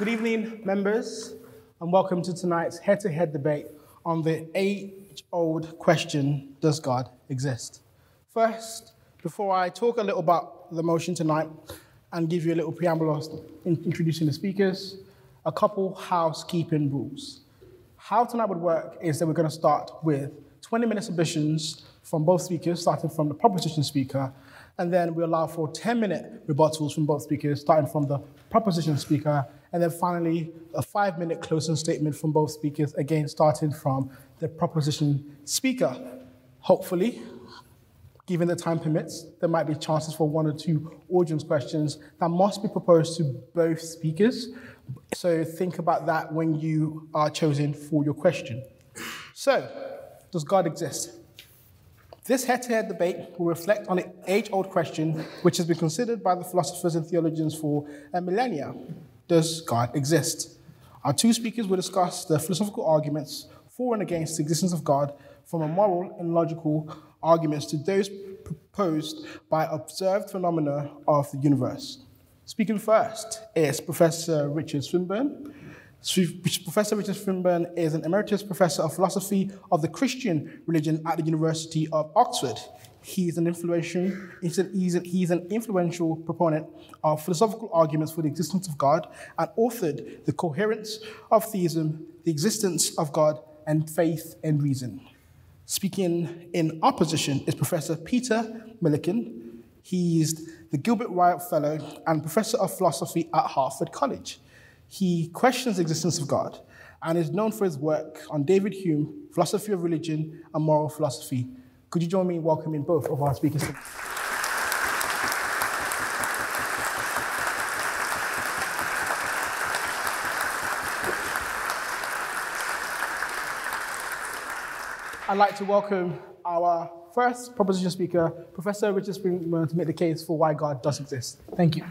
Good evening, members, and welcome to tonight's head-to-head debate on the age-old question, does God exist? First, before I talk a little about the motion tonight and give you a little preamble of introducing the speakers, a couple housekeeping rules. How tonight would work is that we're going to start with 20-minute submissions from both speakers, starting from the proposition speaker, and then we allow for 10-minute rebuttals from both speakers, starting from the proposition speaker, and then finally a 5-minute closing statement from both speakers, again starting from the proposition speaker. Hopefully, given the time permits, there might be chances for 1 or 2 audience questions that must be proposed to both speakers. So think about that when you are chosen for your question. So, does God exist? This head-to-head debate will reflect on the age-old question, which has been considered by the philosophers and theologians for a millennia. Does God exist? Our 2 speakers will discuss the philosophical arguments for and against the existence of God, from a moral and logical arguments to those proposed by observed phenomena of the universe. Speaking first is Professor Richard Swinburne. Professor Richard Swinburne is an Emeritus Professor of Philosophy of the Christian Religion at the University of Oxford. He's an influential proponent of philosophical arguments for the existence of God and authored The Coherence of Theism, The Existence of God, and Faith and Reason. Speaking in opposition is Professor Peter Millican. He's the Gilbert Ryle Fellow and Professor of Philosophy at Hertford College. He questions the existence of God and is known for his work on David Hume, philosophy of religion, and moral philosophy. Could you join me in welcoming both of our speakers? I'd like to welcome our first proposition speaker, Professor Richard Swinburne, to make the case for why God does exist. Thank you.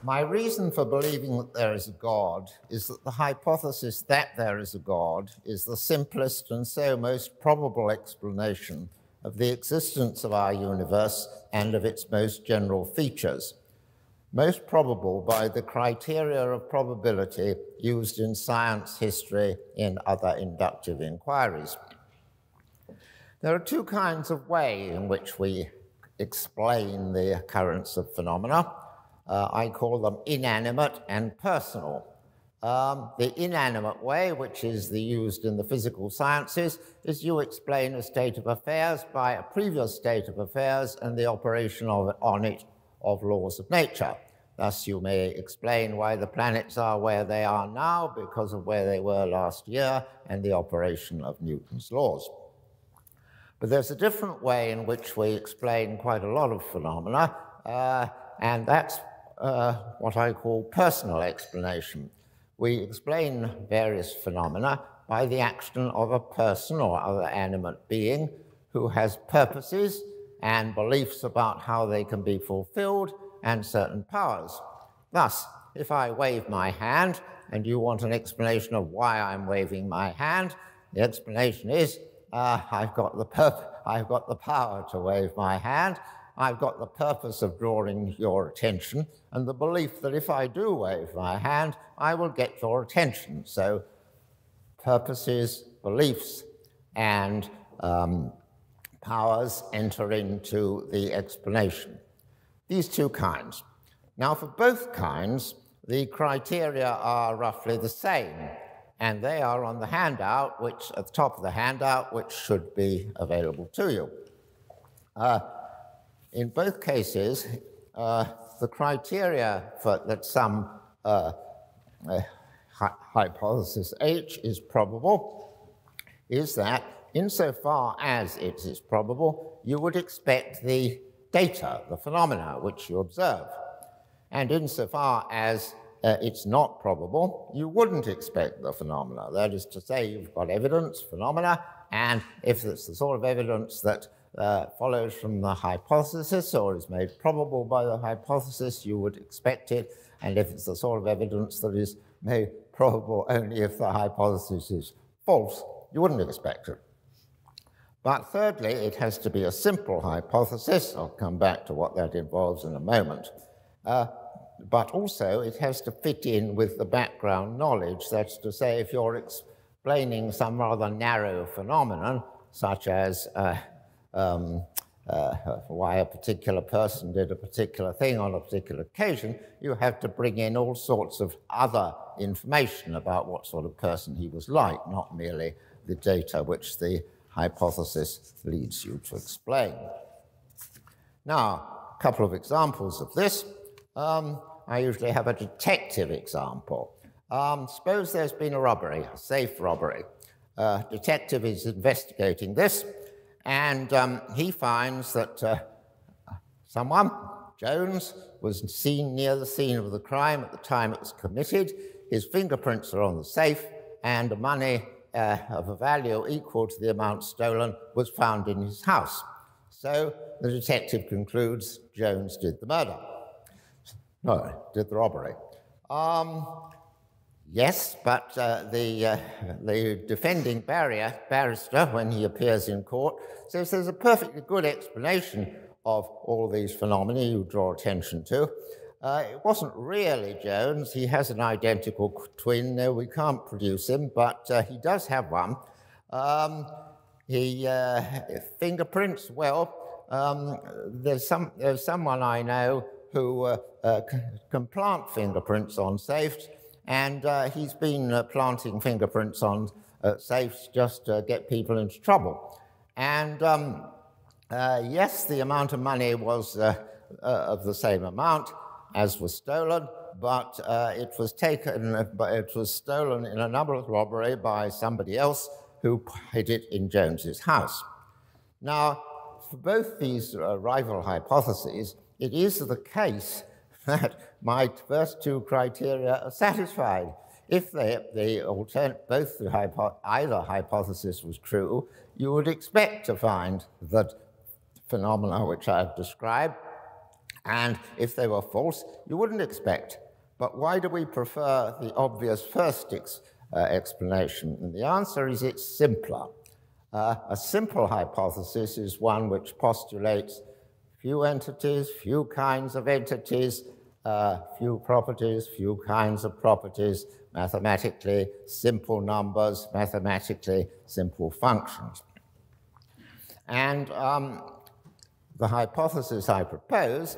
My reason for believing that there is a God is that the hypothesis that there is a God is the simplest and so most probable explanation of the existence of our universe and of its most general features. Most probable by the criteria of probability used in science, history, and other inductive inquiries. There are 2 kinds of way in which we explain the occurrence of phenomena. I call them inanimate and personal. The inanimate way, which is used in the physical sciences, is you explain a state of affairs by a previous state of affairs and the operation on it of laws of nature. Thus, you may explain why the planets are where they are now because of where they were last year and the operation of Newton's laws. But there's a different way in which we explain quite a lot of phenomena, and that's what I call personal explanation. We explain various phenomena by the action of a person or other animate being who has purposes and beliefs about how they can be fulfilled and certain powers. Thus, if I wave my hand and you want an explanation of why I'm waving my hand, the explanation is I've got the power to wave my hand, I've got the purpose of drawing your attention, and the belief that if I do wave my hand, I will get your attention. So purposes, beliefs, and powers enter into the explanation. These 2 kinds. Now, for both kinds, the criteria are roughly the same, and they are on the handout, at the top of the handout, which should be available to you. In both cases, the criteria for that some hypothesis H is probable is that insofar as it is probable, you would expect the data, the phenomena which you observe. And insofar as it's not probable, you wouldn't expect the phenomena. That is to say, you've got evidence, phenomena, and if it's the sort of evidence that follows from the hypothesis or is made probable by the hypothesis, you would expect it. And if it's the sort of evidence that is made probable only if the hypothesis is false, you wouldn't expect it. But thirdly, it has to be a simple hypothesis. I'll come back to what that involves in a moment. But also, it has to fit in with the background knowledge. That's to say, if you're explaining some rather narrow phenomenon, such as why a particular person did a particular thing on a particular occasion, you have to bring in all sorts of other information about what sort of person he was like, not merely the data which the hypothesis leads you to explain. Now, a couple of examples of this. I usually have a detective example. Suppose there's been a robbery, a safe robbery. Detective is investigating this, and he finds that someone, Jones, was seen near the scene of the crime at the time it was committed. His fingerprints are on the safe, and money of a value equal to the amount stolen was found in his house. So the detective concludes Jones did the murder. No, did the robbery. Yes, but the defending barrister, when he appears in court, says there's a perfectly good explanation of all these phenomena you draw attention to. It wasn't really Jones. He has an identical twin. No, we can't produce him, but he does have one. Fingerprints, well, there's someone I know who can plant fingerprints on safes, and he's been planting fingerprints on safes just to get people into trouble. And yes, the amount of money was of the same amount as was stolen, but it was stolen in another robbery by somebody else who hid it in Jones's house. Now, for both these rival hypotheses, it is the case that my first two criteria are satisfied. If either hypothesis was true, you would expect to find the phenomena which I've described, and if they were false, you wouldn't expect. But why do we prefer the obvious first explanation? And the answer is it's simpler. A simple hypothesis is one which postulates few entities, few kinds of entities, few properties, few kinds of properties, mathematically simple numbers, mathematically simple functions. And the hypothesis I propose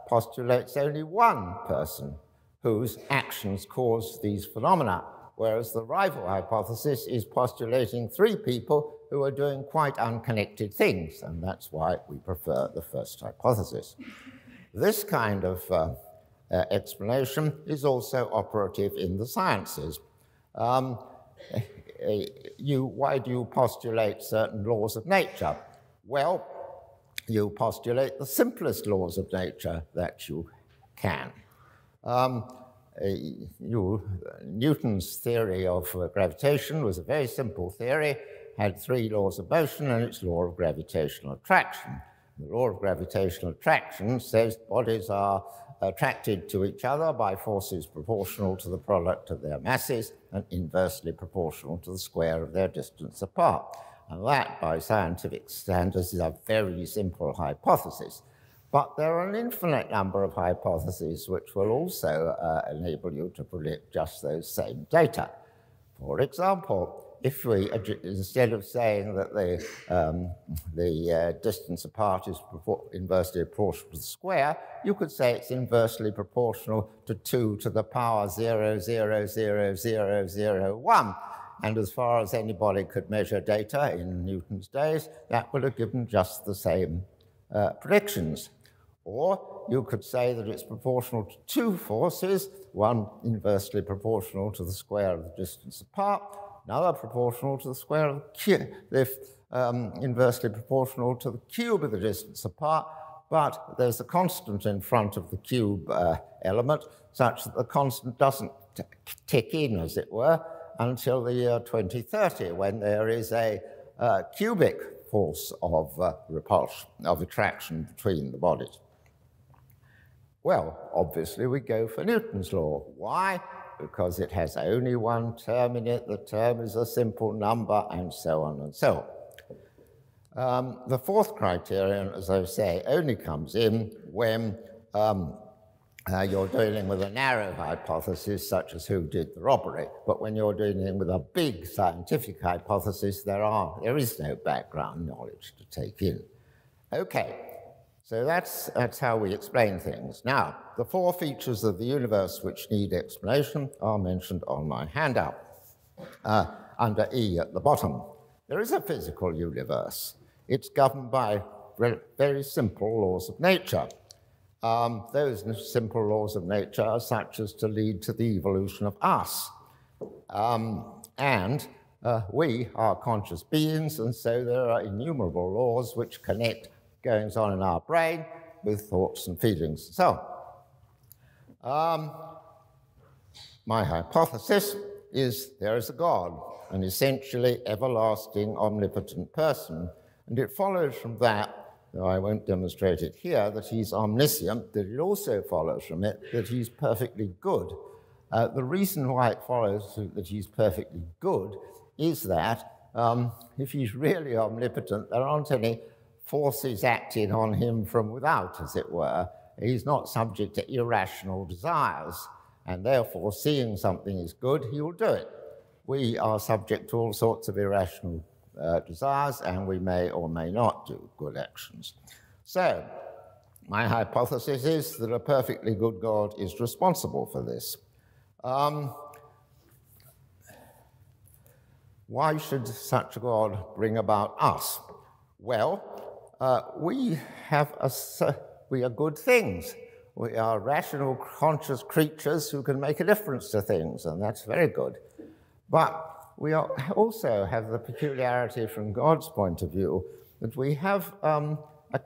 postulates only one person whose actions cause these phenomena, whereas the rival hypothesis is postulating three people who are doing quite unconnected things, and that's why we prefer the first hypothesis. This kind of explanation is also operative in the sciences. Why do you postulate certain laws of nature? Well, you postulate the simplest laws of nature that you can. Newton's theory of gravitation was a very simple theory, had three laws of motion and its law of gravitational attraction. The law of gravitational attraction says bodies are attracted to each other by forces proportional to the product of their masses and inversely proportional to the square of their distance apart. And that, by scientific standards, is a very simple hypothesis. But there are an infinite number of hypotheses which will also enable you to predict just those same data. For example, if we, instead of saying that the distance apart is inversely proportional to the square, you could say it's inversely proportional to 2 to the power 0.0000001. And as far as anybody could measure data in Newton's days, that would have given just the same predictions. Or you could say that it's proportional to two forces, one inversely proportional to the square of the distance apart, another proportional to the square of the cube, inversely proportional to the cube of the distance apart, but there's a constant in front of the cube element such that the constant doesn't tick in, as it were, until the year 2030, when there is a cubic force of repulsion, of attraction between the bodies. Well, obviously we go for Newton's law. Why? Because it has only one term in it, the term is a simple number, and so on and so on. The fourth criterion, as I say, only comes in when you're dealing with a narrow hypothesis, such as who did the robbery. But when you're dealing with a big scientific hypothesis, there is no background knowledge to take in. Okay, so that's how we explain things. Now, the four features of the universe which need explanation are mentioned on my handout, under E at the bottom. There is a physical universe. It's governed by very simple laws of nature. Those simple laws of nature are such as to lead to the evolution of us. We are conscious beings, and so there are innumerable laws which connect goings on in our brain with thoughts and feelings and so on. My hypothesis is there is a God, an essentially everlasting, omnipotent person, and it follows from that, though I won't demonstrate it here, that he's omniscient, that it also follows from it that he's perfectly good. The reason why it follows that he's perfectly good is that if he's really omnipotent, there aren't any forces acting on him from without, as it were. He's not subject to irrational desires, and therefore, seeing something is good, he will do it. We are subject to all sorts of irrational desires, and we may or may not do good actions. So, my hypothesis is that a perfectly good God is responsible for this. Why should such a God bring about us? Well, we are good things. We are rational, conscious creatures who can make a difference to things, and that's very good. But we also have the peculiarity from God's point of view that we have a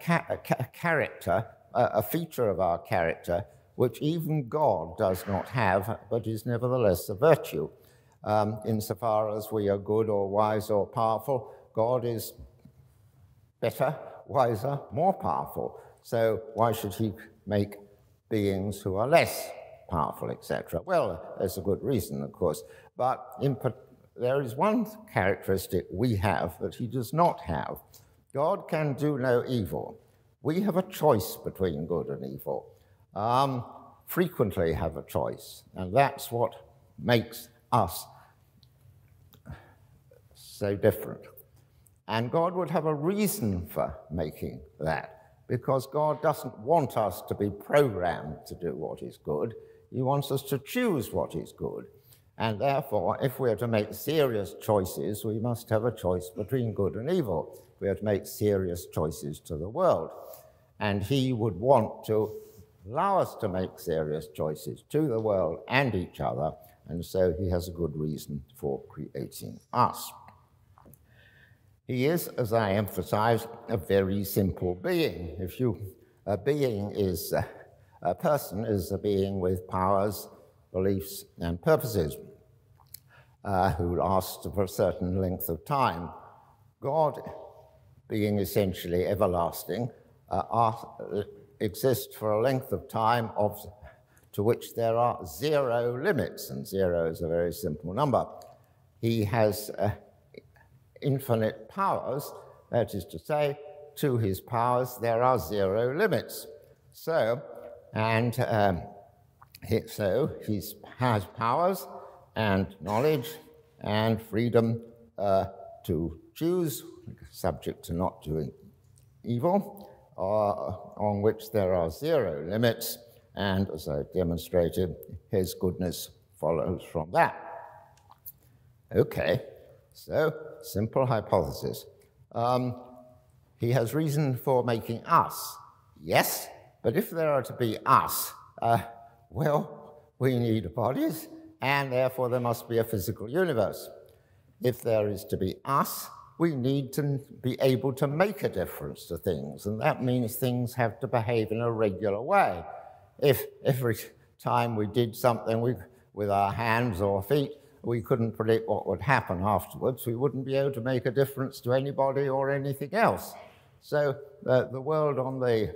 character, a feature of our character, which even God does not have, but is nevertheless a virtue. Insofar as we are good or wise or powerful, God is better, wiser, more powerful. So why should he make beings who are less powerful, etc.? Well, there's a good reason, of course, but there is one characteristic we have that he does not have. God can do no evil. We have a choice between good and evil, frequently have a choice, and that's what makes us so different. And God would have a reason for making that, because God doesn't want us to be programmed to do what is good. He wants us to choose what is good. And therefore, if we are to make serious choices, we must have a choice between good and evil. We are to make serious choices to the world. And he would want to allow us to make serious choices to the world and each other, and so he has a good reason for creating us. He is, as I emphasize, a very simple being. A person is a being with powers, beliefs, and purposes, who lasts for a certain length of time. God, being essentially everlasting, exists for a length of time to which there are zero limits, and zero is a very simple number. He has infinite powers, that is to say, to his powers there are zero limits. So he has powers and knowledge and freedom to choose, subject to not doing evil, on which there are zero limits, and as I demonstrated, his goodness follows from that. Okay, so simple hypothesis. He has reason for making us, yes, but if there are to be us, well, we need bodies, and therefore there must be a physical universe. If there is to be us, we need to be able to make a difference to things, and that means things have to behave in a regular way. If every time we did something with our hands or feet, we couldn't predict what would happen afterwards, we wouldn't be able to make a difference to anybody or anything else. So the world on the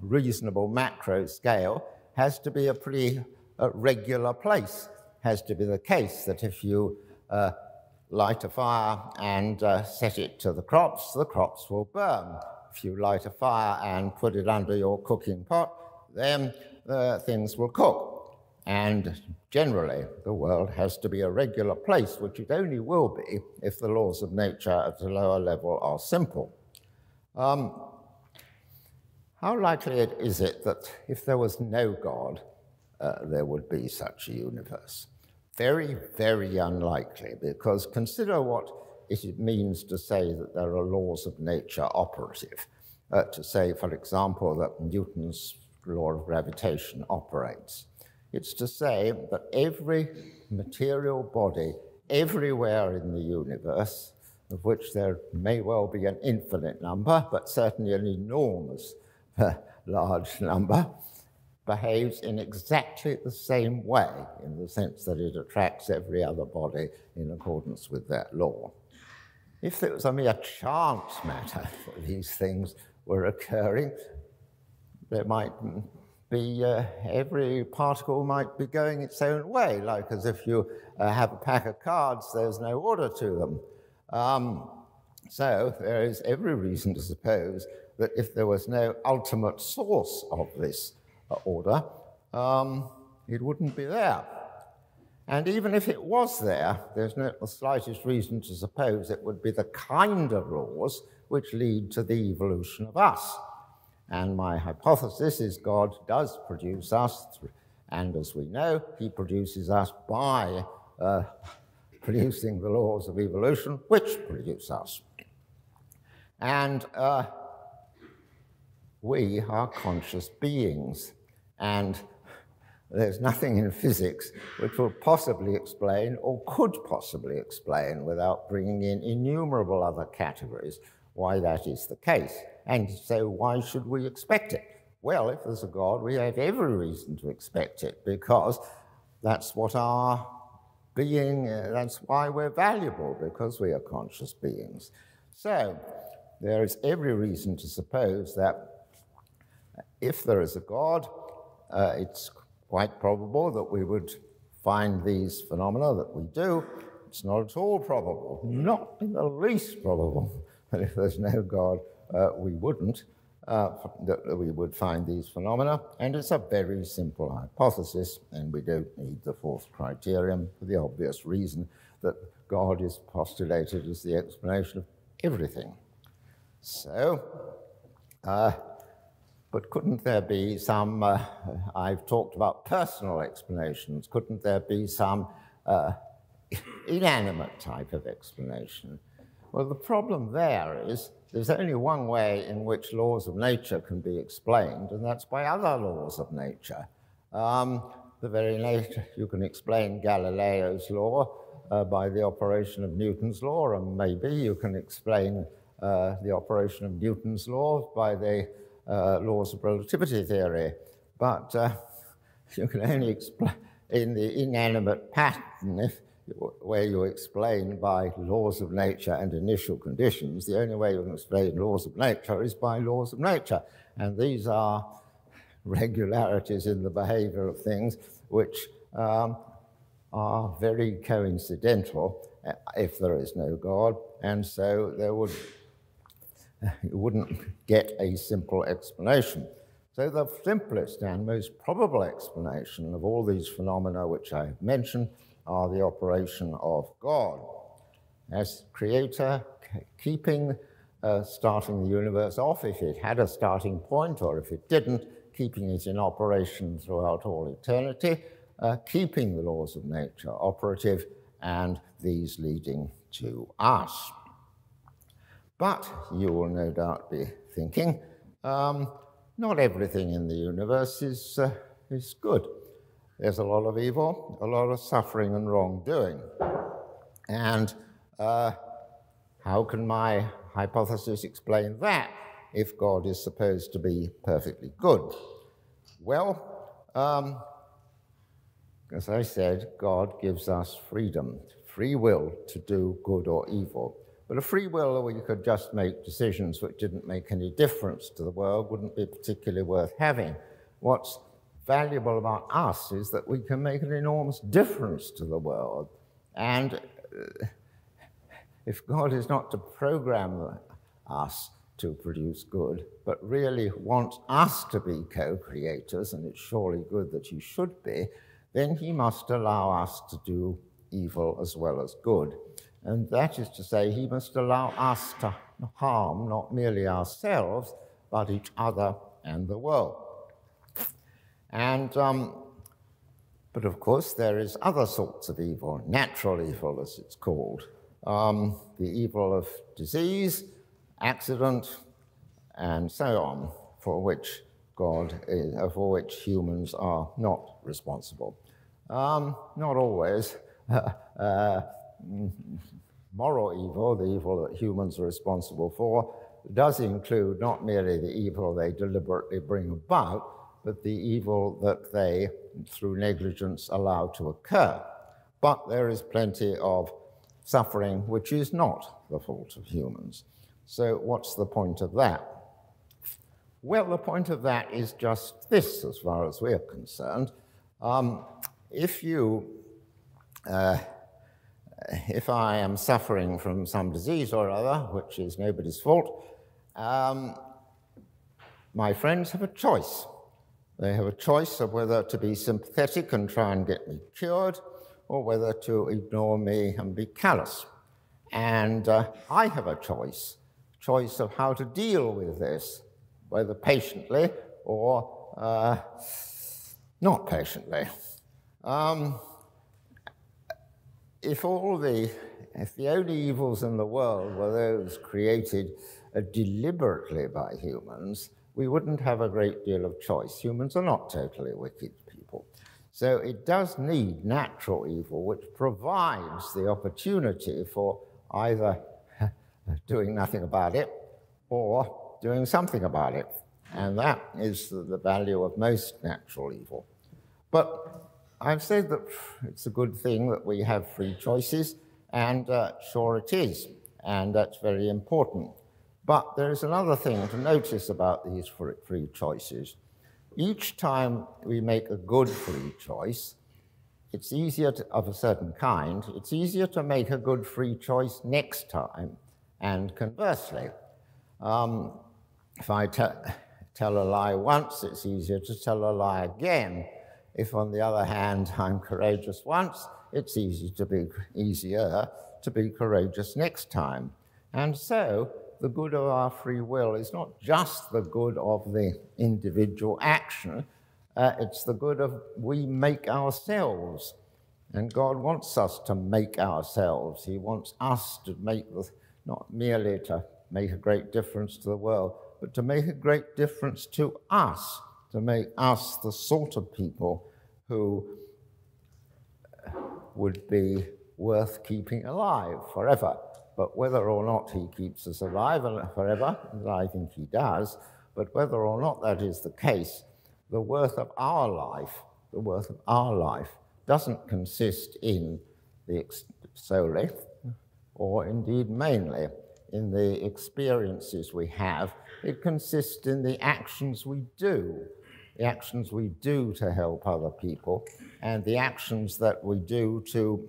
reasonable macro scale has to be a pretty regular place. Has to be the case that if you light a fire and set it to the crops will burn. If you light a fire and put it under your cooking pot, then things will cook. And generally, the world has to be a regular place, which it only will be if the laws of nature at a lower level are simple. How likely is it that if there was no God, there would be such a universe? Very, very unlikely, because consider what it means to say that there are laws of nature operative. To say, for example, that Newton's law of gravitation operates. It's to say that every material body everywhere in the universe, of which there may well be an infinite number, but certainly an enormous large number, behaves in exactly the same way, in the sense that it attracts every other body in accordance with that law. If it was a mere chance matter that these things were occurring, there might be every particle might be going its own way, like as if you have a pack of cards, there's no order to them. So there is every reason to suppose that if there was no ultimate source of this order, it wouldn't be there. And even if it was there, there's not the slightest reason to suppose it would be the kind of laws which lead to the evolution of us. And my hypothesis is God does produce us, and as we know, he produces us by producing the laws of evolution, which produce us. And we are conscious beings, and there's nothing in physics which will possibly explain, or could possibly explain, without bringing in innumerable other categories, why that is the case. And so why should we expect it? Well, if there's a God, we have every reason to expect it, because that's what our being, that's why we're valuable, because we are conscious beings. So there is every reason to suppose that if there is a God, it's quite probable that we would find these phenomena that we do. It's not at all probable, not in the least probable, that if there's no God, we wouldn't, that we would find these phenomena. And it's a very simple hypothesis, and we don't need the fourth criterion for the obvious reason that God is postulated as the explanation of everything. So, but couldn't there be some, I've talked about personal explanations, couldn't there be some inanimate type of explanation? Well, the problem there is there's only one way in which laws of nature can be explained, and that's by other laws of nature. The very nature, you can explain Galileo's law by the operation of Newton's law, and maybe you can explain the operation of Newton's law by the laws of relativity theory. But you can only explain in the inanimate pattern where you explain by laws of nature and initial conditions. The only way you can explain laws of nature is by laws of nature. And these are regularities in the behavior of things which are very coincidental if there is no God. And so you wouldn't get a simple explanation. So the simplest and most probable explanation of all these phenomena which I have mentioned are the operation of God as creator, keeping, starting the universe off if it had a starting point, or if it didn't, keeping it in operation throughout all eternity, keeping the laws of nature operative, and these leading to us. But you will no doubt be thinking, not everything in the universe is good. There's a lot of evil, a lot of suffering and wrongdoing. And how can my hypothesis explain that if God is supposed to be perfectly good? Well, as I said, God gives us freedom, free will to do good or evil. But a free will where you could just make decisions which didn't make any difference to the world wouldn't be particularly worth having. What's valuable about us is that we can make an enormous difference to the world. And if God is not to program us to produce good, but really wants us to be co-creators, and it's surely good that he should be, then he must allow us to do evil as well as good. And that is to say, he must allow us to harm not merely ourselves, but each other and the world. And, but of course, there is other sorts of evil, natural evil as it's called. The evil of disease, accident, and so on, for which for which humans are not responsible. Not always. Moral evil, the evil that humans are responsible for, does include not merely the evil they deliberately bring about, but the evil that they, through negligence, allow to occur. But there is plenty of suffering which is not the fault of humans. So what's the point of that? Well, the point of that is just this, as far as we're concerned. If I am suffering from some disease or other, which is nobody's fault, my friends have a choice. They have a choice of whether to be sympathetic and try and get me cured, or whether to ignore me and be callous. And I have a choice of how to deal with this, whether patiently or not patiently. If the only evils in the world were those created deliberately by humans, we wouldn't have a great deal of choice. Humans are not totally wicked people. So it does need natural evil, which provides the opportunity for either doing nothing about it or doing something about it. And that is the value of most natural evil. But I've said that it's a good thing that we have free choices, and sure it is, and that's very important. But there is another thing to notice about these free choices. Each time we make a good free choice, it's easier of a certain kind, it's easier to make a good free choice next time, and conversely. If I tell a lie once, it's easier to tell a lie again. If, on the other hand, I'm courageous once, it's easier to be courageous next time. And so, the good of our free will is not just the good of the individual action, it's the good of we make ourselves. And God wants us to make ourselves. He wants us to make, not merely to make a great difference to the world, but to make a great difference to us, to make us the sort of people who would be worth keeping alive forever. But whether or not he keeps us alive forever, as I think he does, but whether or not that is the case, the worth of our life doesn't consist in solely, or indeed mainly, in the experiences we have. It consists in the actions we do to help other people, and the actions that we do to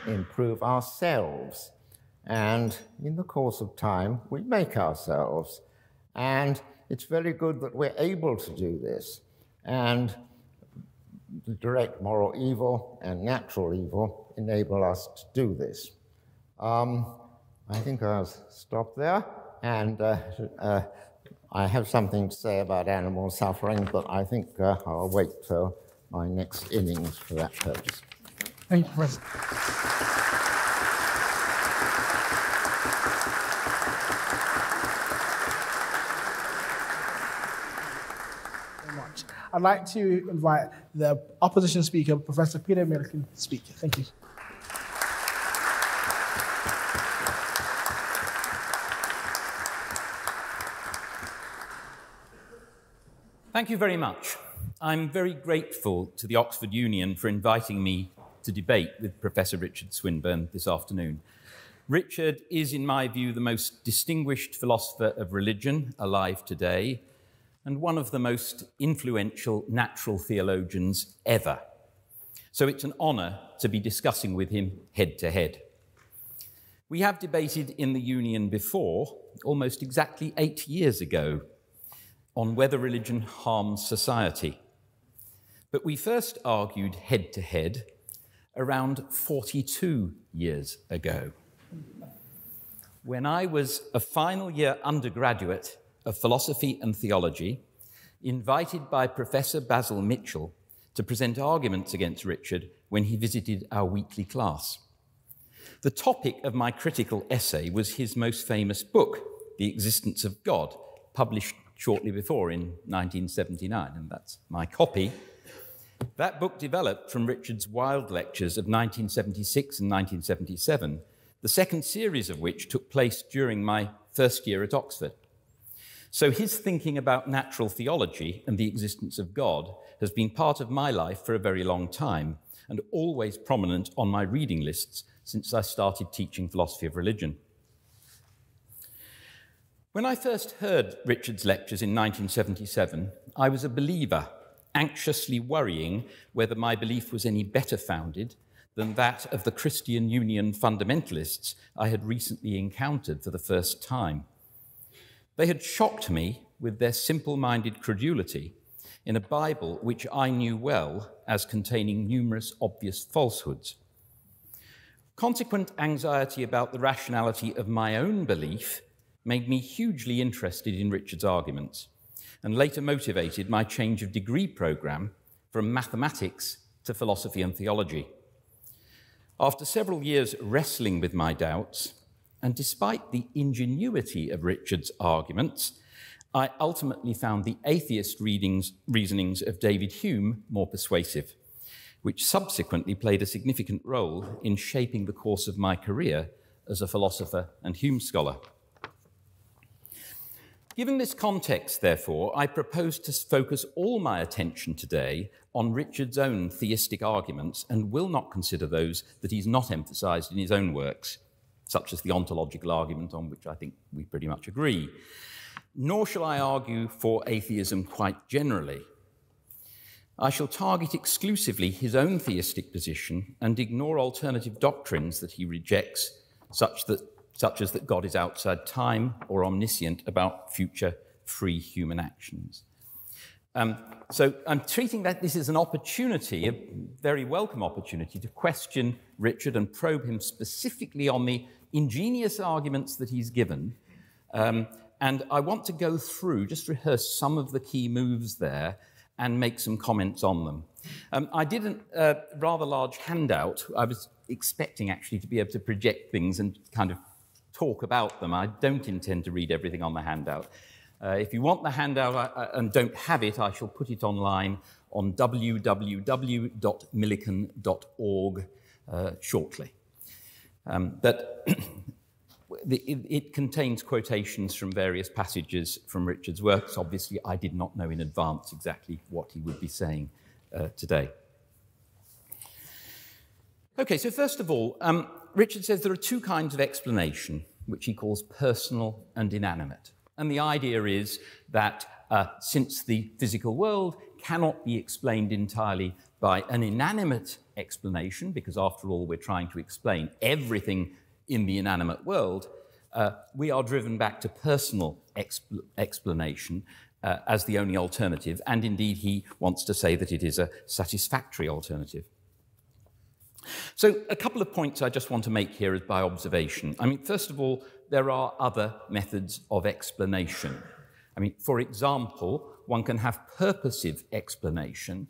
improve ourselves. And in the course of time, we make ourselves. And it's very good that we're able to do this. And direct moral evil and natural evil enable us to do this. I think I'll stop there. And I have something to say about animal suffering, but I think I'll wait till my next innings for that purpose. Thank you, Professor. I'd like to invite the opposition speaker, Professor Peter Millican, to speak. Thank you. Thank you very much. I'm very grateful to the Oxford Union for inviting me to debate with Professor Richard Swinburne this afternoon. Richard is, in my view, the most distinguished philosopher of religion alive today, and one of the most influential natural theologians ever. So it's an honour to be discussing with him head to head. We have debated in the Union before, almost exactly 8 years ago, on whether religion harms society. But we first argued head-to-head around 42 years ago, when I was a final-year undergraduate of philosophy and theology, invited by Professor Basil Mitchell to present arguments against Richard when he visited our weekly class. The topic of my critical essay was his most famous book, The Existence of God, published shortly before in 1979, and that's my copy. That book developed from Richard's wild lectures of 1976 and 1977, the second series of which took place during my first year at Oxford. So his thinking about natural theology and the existence of God has been part of my life for a very long time and always prominent on my reading lists since I started teaching philosophy of religion. When I first heard Richard's lectures in 1977, I was a believer, anxiously worrying whether my belief was any better founded than that of the Christian Union fundamentalists I had recently encountered for the first time. They had shocked me with their simple-minded credulity in a Bible which I knew well as containing numerous obvious falsehoods. Consequent anxiety about the rationality of my own belief made me hugely interested in Richard's arguments and later motivated my change of degree programme from mathematics to philosophy and theology. After several years wrestling with my doubts, and despite the ingenuity of Richard's arguments, I ultimately found the atheist reasonings of David Hume more persuasive, which subsequently played a significant role in shaping the course of my career as a philosopher and Hume scholar. Given this context, therefore, I propose to focus all my attention today on Richard's own theistic arguments and will not consider those that he's not emphasised in his own works, such as the ontological argument, on which I think we pretty much agree. Nor shall I argue for atheism quite generally. I shall target exclusively his own theistic position and ignore alternative doctrines that he rejects, such as that God is outside time or omniscient about future free human actions. So I'm treating this as an opportunity, a very welcome opportunity, to question Richard and probe him specifically on the ingenious arguments that he's given. And I want to go through, just rehearse some of the key moves there and make some comments on them. I did a rather large handout. I was expecting actually to be able to project things and kind of talk about them. I don't intend to read everything on the handout. If you want the handout and don't have it, I shall put it online on www.millican.org shortly. But it contains quotations from various passages from Richard's works. Obviously, I did not know in advance exactly what he would be saying today. Okay, so first of all, Richard says there are two kinds of explanation, which he calls personal and inanimate. And the idea is that since the physical world cannot be explained entirely by an inanimate explanation, because after all we're trying to explain everything in the inanimate world, we are driven back to personal explanation as the only alternative, and indeed he wants to say that it is a satisfactory alternative. So a couple of points I just want to make here by observation. I mean, first of all, there are other methods of explanation. I mean, for example, one can have purposive explanation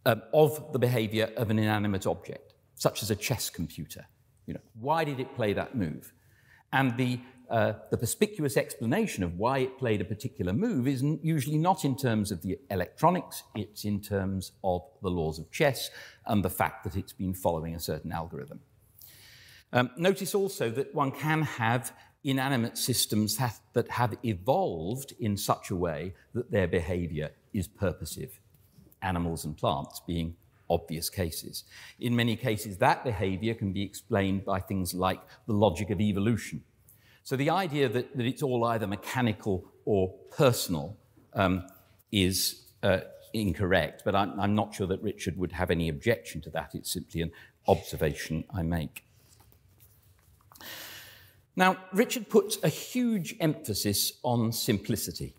of the behavior of an inanimate object, such as a chess computer. You know, why did it play that move? And the perspicuous explanation of why it played a particular move is usually not in terms of the electronics, it's in terms of the laws of chess and the fact that it's been following a certain algorithm. Notice also that one can have inanimate systems that have evolved in such a way that their behavior is purposive, animals and plants being obvious cases. In many cases, that behavior can be explained by things like the logic of evolution. So the idea that it's all either mechanical or personal is incorrect, but I'm not sure that Richard would have any objection to that. It's simply an observation I make. Now, Richard puts a huge emphasis on simplicity.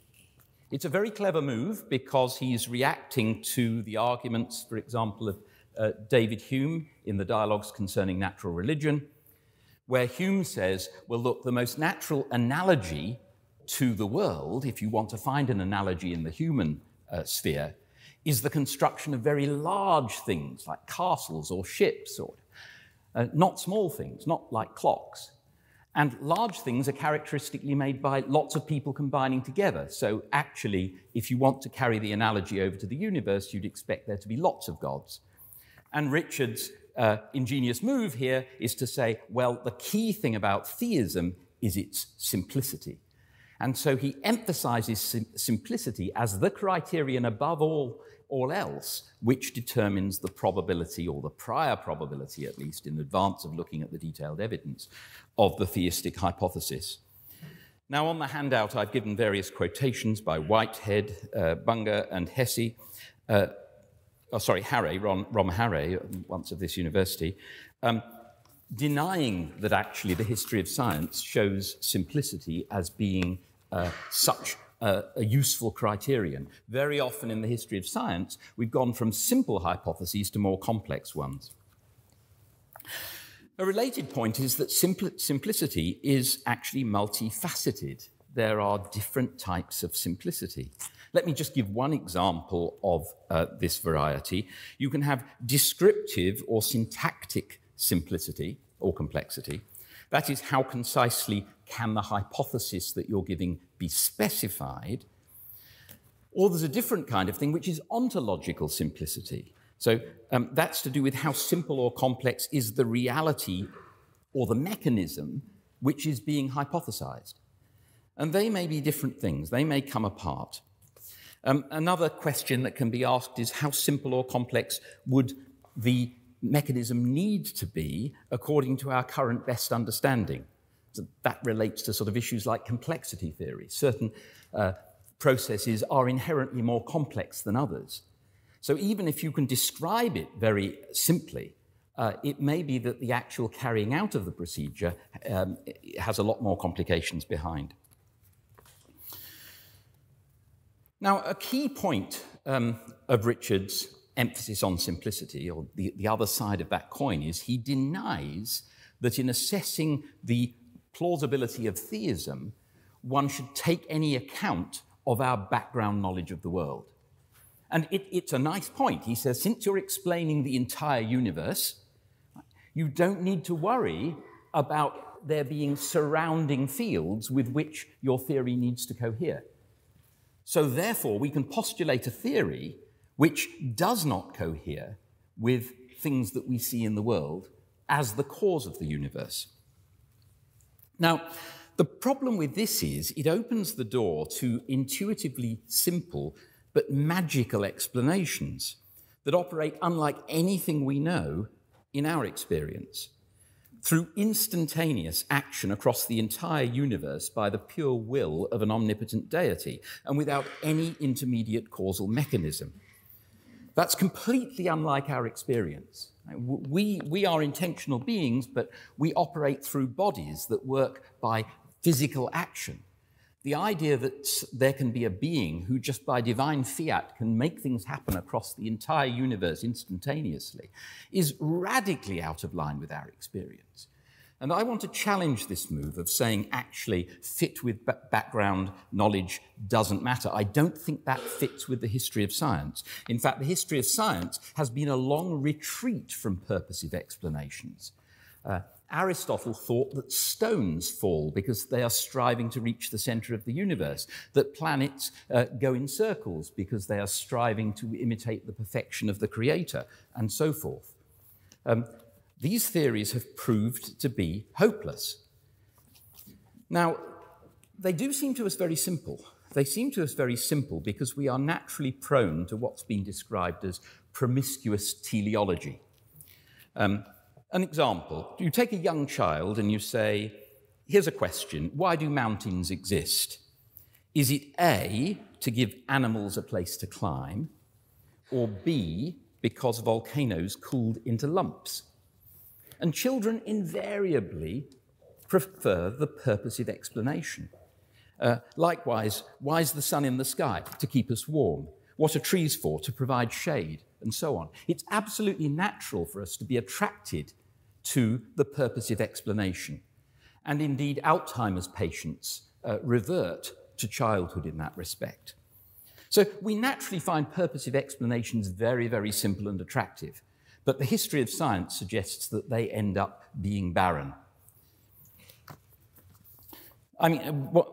It's a very clever move because he's reacting to the arguments, for example, of David Hume in the Dialogues Concerning Natural Religion, where Hume says, well, look, the most natural analogy to the world, if you want to find an analogy in the human sphere, is the construction of very large things like castles or ships, or not small things, not like clocks. And large things are characteristically made by lots of people combining together. So actually, if you want to carry the analogy over to the universe, you'd expect there to be lots of gods. And Richard's ingenious move here is to say, well, the key thing about theism is its simplicity. And so he emphasizes simplicity as the criterion above all else, which determines the probability, or the prior probability at least, in advance of looking at the detailed evidence, of the theistic hypothesis. Now, on the handout, I've given various quotations by Whitehead, Bunger, and Hesse. Harray, Rom Harray, once of this university, denying that actually the history of science shows simplicity as being such a useful criterion. Very often in the history of science, we've gone from simple hypotheses to more complex ones. A related point is that simplicity is actually multifaceted. There are different types of simplicity. Let me just give one example of this variety. You can have descriptive or syntactic simplicity or complexity. That is, how concisely can the hypothesis that you're giving be specified? Or there's a different kind of thing, which is ontological simplicity. So that's to do with how simple or complex is the reality or the mechanism which is being hypothesized. And they may be different things. They may come apart. Another question that can be asked is, how simple or complex would the mechanism need to be according to our current best understanding? So that relates to sort of issues like complexity theory. Certain processes are inherently more complex than others. So even if you can describe it very simply, it may be that the actual carrying out of the procedure has a lot more complications behind. Now, a key point of Richard's emphasis on simplicity, or the other side of that coin, is he denies that in assessing the plausibility of theism, one should take any account of our background knowledge of the world. And it's a nice point. He says, since you're explaining the entire universe, you don't need to worry about there being surrounding fields with which your theory needs to cohere. So therefore, we can postulate a theory which does not cohere with things that we see in the world as the cause of the universe. Now, the problem with this is it opens the door to intuitively simple but magical explanations that operate unlike anything we know in our experience, through instantaneous action across the entire universe by the pure will of an omnipotent deity, and without any intermediate causal mechanism. That's completely unlike our experience. We are intentional beings, but we operate through bodies that work by physical action. The idea that there can be a being who just by divine fiat can make things happen across the entire universe instantaneously is radically out of line with our experience. And I want to challenge this move of saying actually fit with background knowledge doesn't matter. I don't think that fits with the history of science. In fact, the history of science has been a long retreat from purposive explanations. Aristotle thought that stones fall because they are striving to reach the center of the universe, that planets go in circles because they are striving to imitate the perfection of the creator, and so forth. These theories have proved to be hopeless. Now, they do seem to us very simple. They seem to us very simple because we are naturally prone to what's been described as promiscuous teleology. An example, you take a young child and you say, here's a question, why do mountains exist? Is it A, to give animals a place to climb, or B, because volcanoes cooled into lumps? And children invariably prefer the purposive explanation. Likewise, why is the sun in the sky? To keep us warm. What are trees for? To provide shade, and so on. It's absolutely natural for us to be attracted to the purposive explanation. And indeed, Alzheimer's patients revert to childhood in that respect. So we naturally find purposive explanations very, very simple and attractive. But the history of science suggests that they end up being barren. I mean,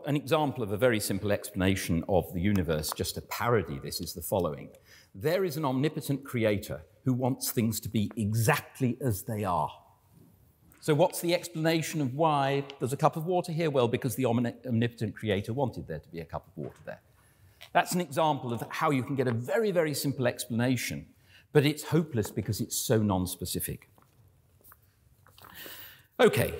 an example of a very simple explanation of the universe, just to parody this, is the following. There is an omnipotent creator who wants things to be exactly as they are. So what's the explanation of why there's a cup of water here? Well, because the omnipotent creator wanted there to be a cup of water there. That's an example of how you can get a very, very simple explanation, but it's hopeless because it's so non-specific. Okay.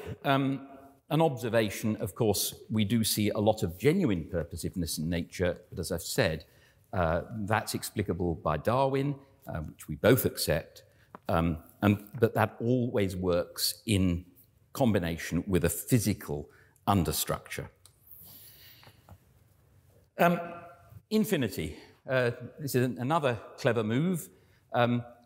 An observation, of course, we do see a lot of genuine purposiveness in nature, but as I've said, that's explicable by Darwin, which we both accept, but that always works in combination with a physical understructure. Infinity. This is another clever move.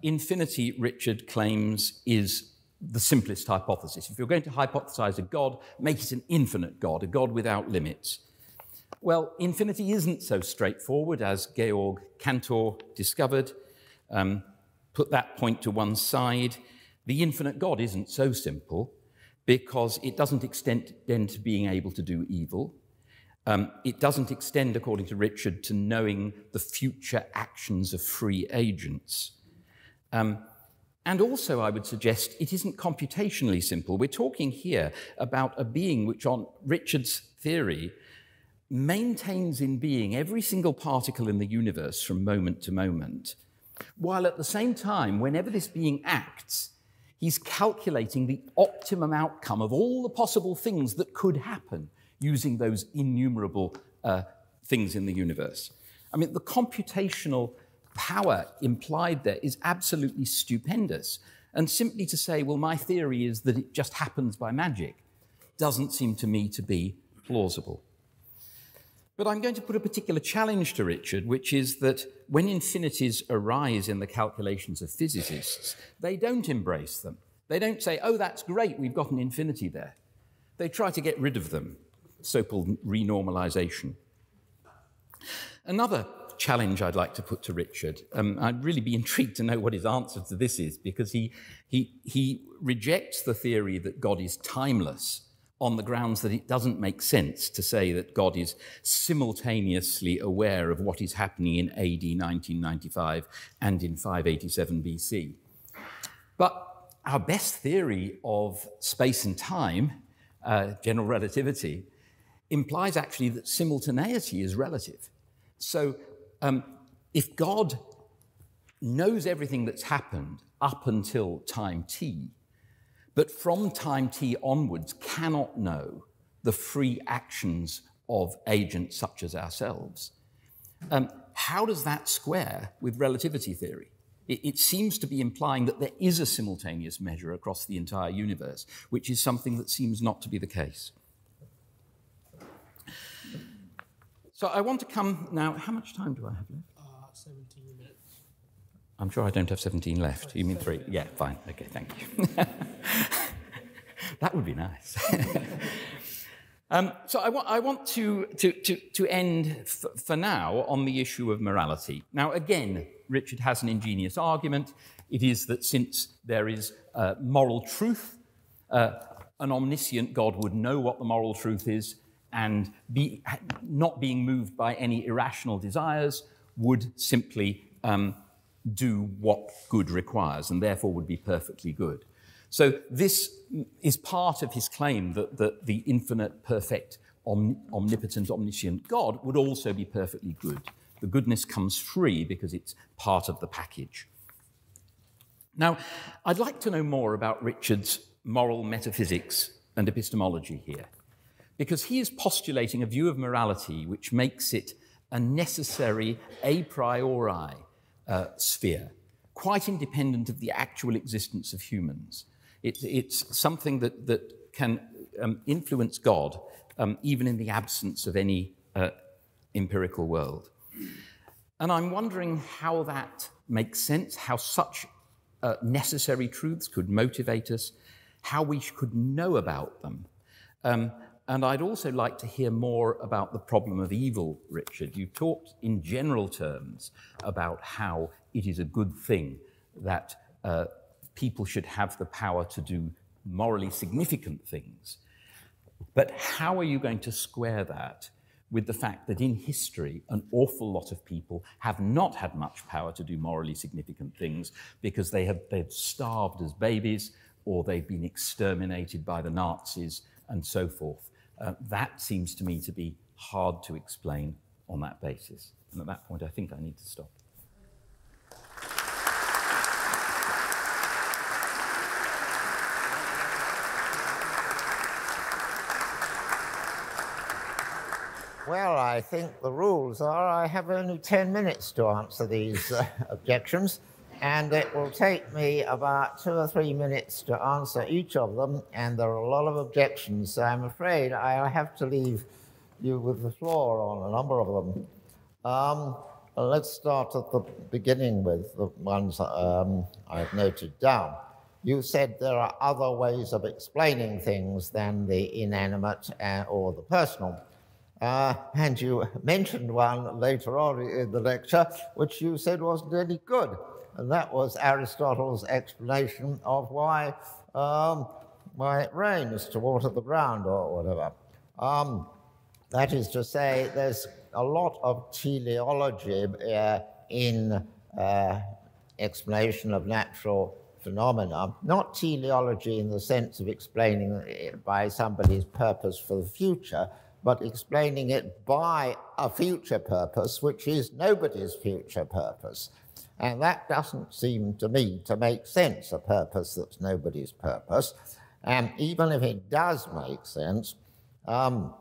Infinity, Richard claims, is the simplest hypothesis. If you're going to hypothesize a God, make it an infinite God, a God without limits. Well, infinity isn't so straightforward, as Georg Cantor discovered. Put that point to one side. The infinite God isn't so simple because it doesn't extend to being able to do evil. It doesn't extend, according to Richard, to knowing the future actions of free agents. And also, I would suggest, it isn't computationally simple. We're talking here about a being which, on Richard's theory, maintains in being every single particle in the universe from moment to moment, while at the same time, whenever this being acts, he's calculating the optimum outcome of all the possible things that could happen using those innumerable things in the universe. I mean, the computational power implied there is absolutely stupendous. And simply to say, well, my theory is that it just happens by magic, doesn't seem to me to be plausible. But I'm going to put a particular challenge to Richard, which is that when infinities arise in the calculations of physicists, they don't embrace them. They don't say, oh, that's great, we've got an infinity there. They try to get rid of them, so-called renormalization. Another challenge I'd like to put to Richard, I'd really be intrigued to know what his answer to this is, because he rejects the theory that God is timeless on the grounds that it doesn't make sense to say that God is simultaneously aware of what is happening in AD 1995 and in 587 BC. But our best theory of space and time, general relativity, implies actually that simultaneity is relative. So if God knows everything that's happened up until time t, but from time t onwards cannot know the free actions of agents such as ourselves, how does that square with relativity theory? It seems to be implying that there is a simultaneous measure across the entire universe, which is something that seems not to be the case. So I want to come now. How much time do I have left? 17 minutes. I'm sure I don't have 17 left. You mean 3? Yeah, fine. Okay, thank you. That would be nice. So I want to end for now on the issue of morality. Now, again, Richard has an ingenious argument. It is that since there is moral truth, an omniscient God would know what the moral truth is, and not being moved by any irrational desires would simply do what good requires, and therefore would be perfectly good. So this is part of his claim that the infinite, perfect, omnipotent, omniscient God would also be perfectly good. The goodness comes free because it's part of the package. Now, I'd like to know more about Richard's moral metaphysics and epistemology here, because he is postulating a view of morality which makes it a necessary a priori sphere, quite independent of the actual existence of humans. It's something that can influence God even in the absence of any empirical world. And I'm wondering how that makes sense, how such necessary truths could motivate us, how we could know about them. And I'd also like to hear more about the problem of evil, Richard. You talked in general terms about how it is a good thing that people should have the power to do morally significant things. But how are you going to square that with the fact that in history, an awful lot of people have not had much power to do morally significant things because they've starved as babies, or they've been exterminated by the Nazis, and so forth. That seems to me to be hard to explain on that basis. And at that point, I think I need to stop. Well, I think the rules are I have only 10 minutes to answer these objections, and it will take me about 2 or 3 minutes to answer each of them, and there are a lot of objections, so I'm afraid I'll have to leave you with the floor on a number of them. Let's start at the beginning with the ones I've noted down. You said there are other ways of explaining things than the inanimate or the personal. And you mentioned one later on in the lecture, which you said wasn't any good, and that was Aristotle's explanation of why it rains to water the ground or whatever. That is to say, there's a lot of teleology in explanation of natural phenomena, not teleology in the sense of explaining it by somebody's purpose for the future, but explaining it by a future purpose, which is nobody's future purpose. And that doesn't seem to me to make sense, a purpose that's nobody's purpose. And even if it does make sense, all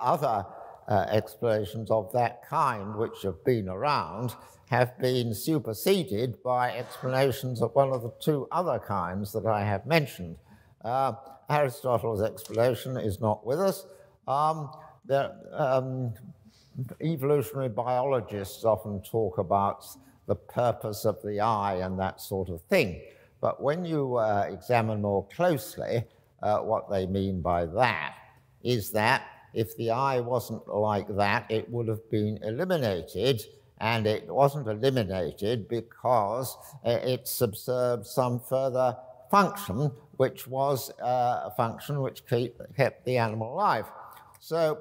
other explanations of that kind which have been around have been superseded by explanations of one of the two other kinds that I have mentioned. Aristotle's explanation is not with us. Evolutionary biologists often talk about the purpose of the eye and that sort of thing. But when you examine more closely, what they mean by that is that if the eye wasn't like that, it would have been eliminated, and it wasn't eliminated because it subserved some further function, which was a function which kept the animal alive. So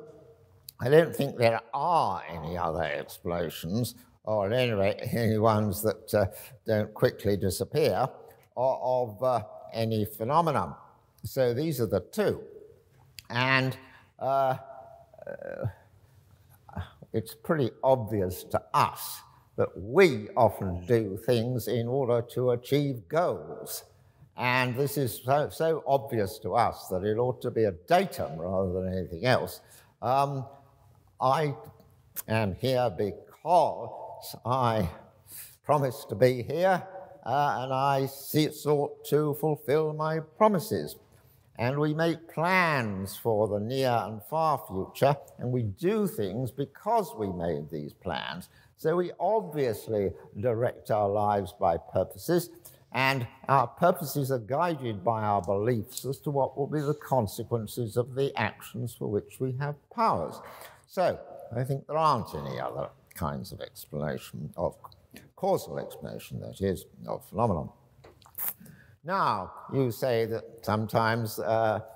I don't think there are any other explanations, or at any rate, any ones that don't quickly disappear, of any phenomenon. So these are the two. And it's pretty obvious to us that we often do things in order to achieve goals. And this is so obvious to us that it ought to be a datum rather than anything else. I am here because I promised to be here, and I sought to fulfill my promises. And we make plans for the near and far future, and we do things because we made these plans. So we obviously direct our lives by purposes, and our purposes are guided by our beliefs as to what will be the consequences of the actions for which we have powers. So I think there aren't any other kinds of explanation, of causal explanation, that is, of phenomenon. Now, you say that sometimes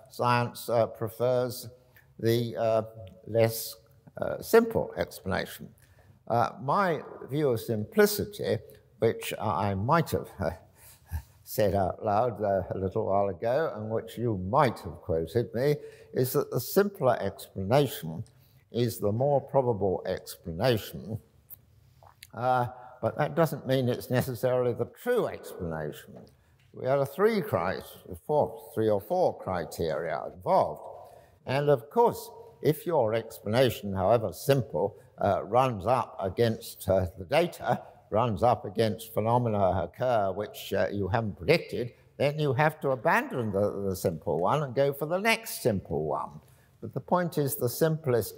science prefers the less simple explanation. My view of simplicity, which I might have said out loud a little while ago, and which you might have quoted me, is that the simpler explanation is the more probable explanation, but that doesn't mean it's necessarily the true explanation. We have three or four criteria involved. And of course, if your explanation, however simple, runs up against the data, runs up against phenomena occur which you haven't predicted, then you have to abandon the simple one and go for the next simple one. But the point is the simplest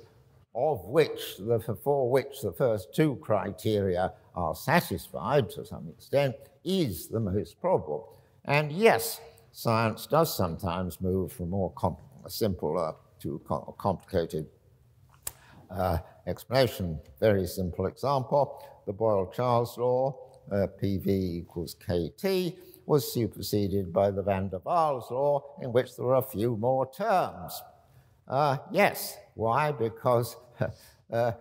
of which, for which the first two criteria are satisfied to some extent, is the most probable. And yes, science does sometimes move from more simple to complicated explanation. Very simple example, the Boyle-Charles law, PV equals KT, was superseded by the van der Waals law, in which there were a few more terms. Yes, why? Because the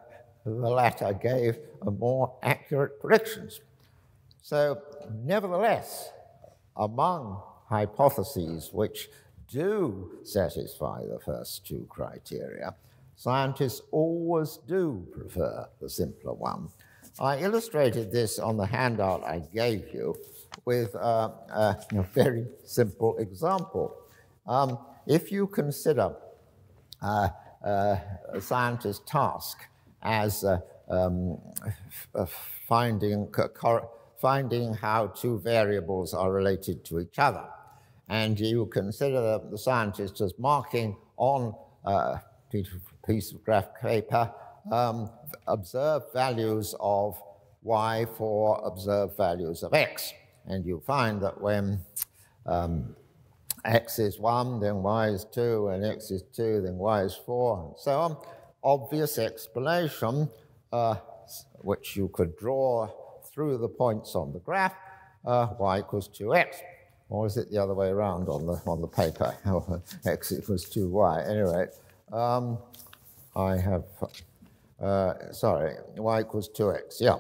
latter gave more accurate predictions. So, nevertheless, among hypotheses which do satisfy the first two criteria, scientists always do prefer the simpler one. I illustrated this on the handout I gave you with a very simple example. If you consider a scientist's task as finding how two variables are related to each other, and you consider the scientist as marking on a piece of graph paper observed values of y for observed values of x, and you find that when x is 1, then y is 2, and x is 2, then y is 4, and so on. Obvious explanation, which you could draw through the points on the graph, y equals 2x. Or is it the other way around on the paper? X equals 2y. Anyway, I have, sorry, y equals 2x, yeah.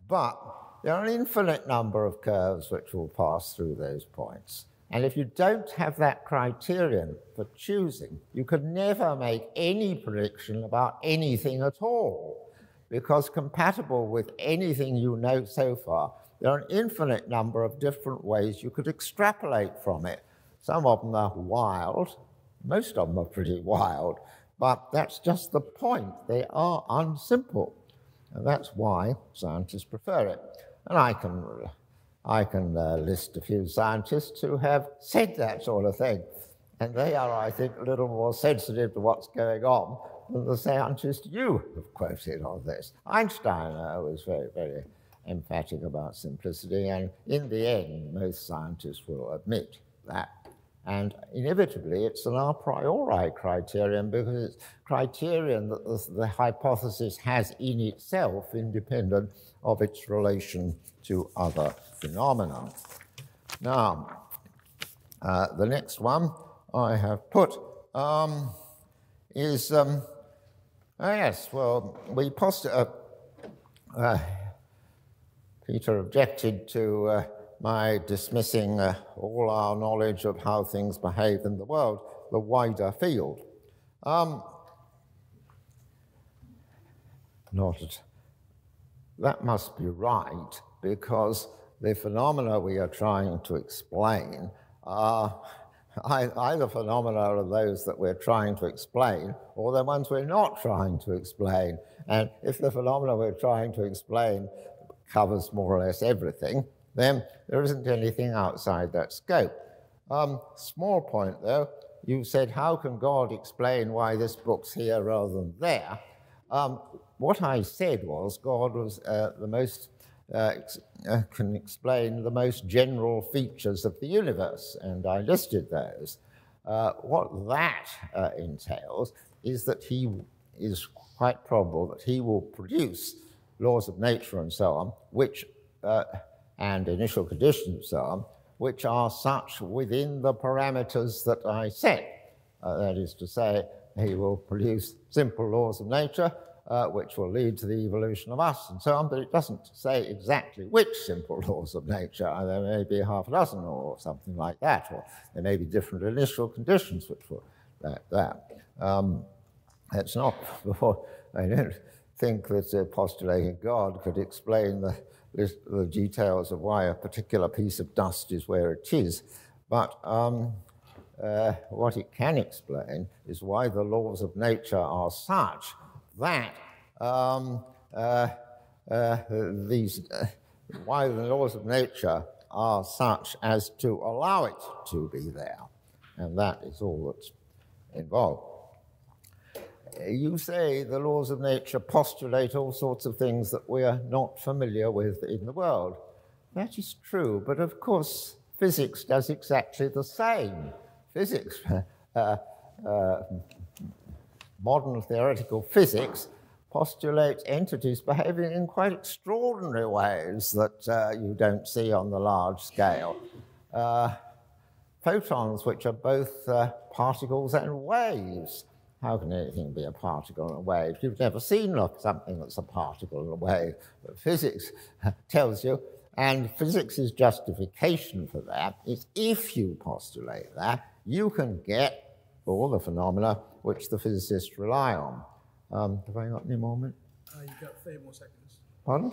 But there are an infinite number of curves which will pass through those points. And if you don't have that criterion for choosing, you could never make any prediction about anything at all, because compatible with anything you know so far, there are an infinite number of different ways you could extrapolate from it. Some of them are wild, most of them are pretty wild, but that's just the point. They are unsimple, and that's why scientists prefer it. And I can list a few scientists who have said that sort of thing, and they are, I think, a little more sensitive to what's going on than the scientist you have quoted on this. Einstein was very, very emphatic about simplicity, and in the end, most scientists will admit that. And inevitably, it's an a priori criterion, because it's criterion that the hypothesis has in itself, independent of its relation to other phenomena. Now, the next one I have put is, yes, well, we postulated, Peter objected to my dismissing all our knowledge of how things behave in the world, the wider field. That must be right, because the phenomena we are trying to explain are either phenomena of those that we're trying to explain, or the ones we're not trying to explain. And if the phenomena we're trying to explain covers more or less everything, then there isn't anything outside that scope. Small point, though, you said, how can God explain why this book's here rather than there? What I said was God was can explain the most general features of the universe, and I listed those. What that entails is that he is quite probable that he will produce laws of nature and so on, which, and initial conditions and so on, which are such within the parameters that I set. That is to say, he will produce simple laws of nature, which will lead to the evolution of us and so on, but it doesn't say exactly which simple laws of nature. There may be half a dozen or something like that, or there may be different initial conditions which will like that. It's not, I don't think that postulating God could explain the details of why a particular piece of dust is where it is, but what it can explain is why the laws of nature are such that why the laws of nature are such as to allow it to be there. And that is all that's involved. You say the laws of nature postulate all sorts of things that we are not familiar with in the world. That is true, but of course physics does exactly the same. Physics, modern theoretical physics, postulates entities behaving in quite extraordinary ways that you don't see on the large scale. Photons, which are both particles and waves. How can anything be a particle and a wave? You've never seen something that's a particle and a wave, but physics tells you, and physics' justification for that is if you postulate that, you can get all the phenomena which the physicists rely on. Have I got any more minutes? You've got 30 more seconds. Pardon?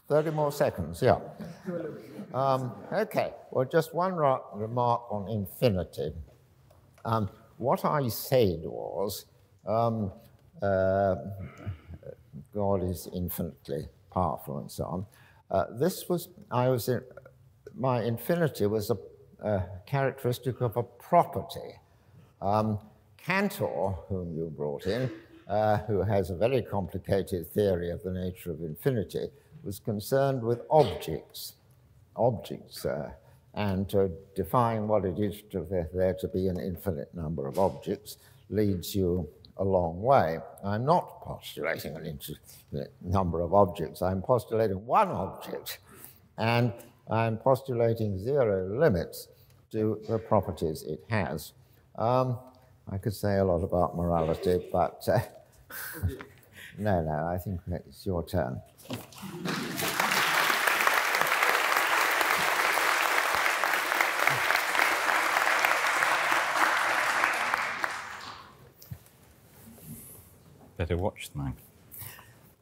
30 more seconds, yeah. Okay, well, just one remark on infinity. What I said was God is infinitely powerful and so on. My infinity was a characteristic of a property. Cantor, whom you brought in, who has a very complicated theory of the nature of infinity, was concerned with objects, and to define what it is there to be an infinite number of objects leads you a long way. I'm not postulating an infinite number of objects. I'm postulating one object, and I'm postulating zero limits to the properties it has. I could say a lot about morality, but no, I think it's your turn. Better watch the mic.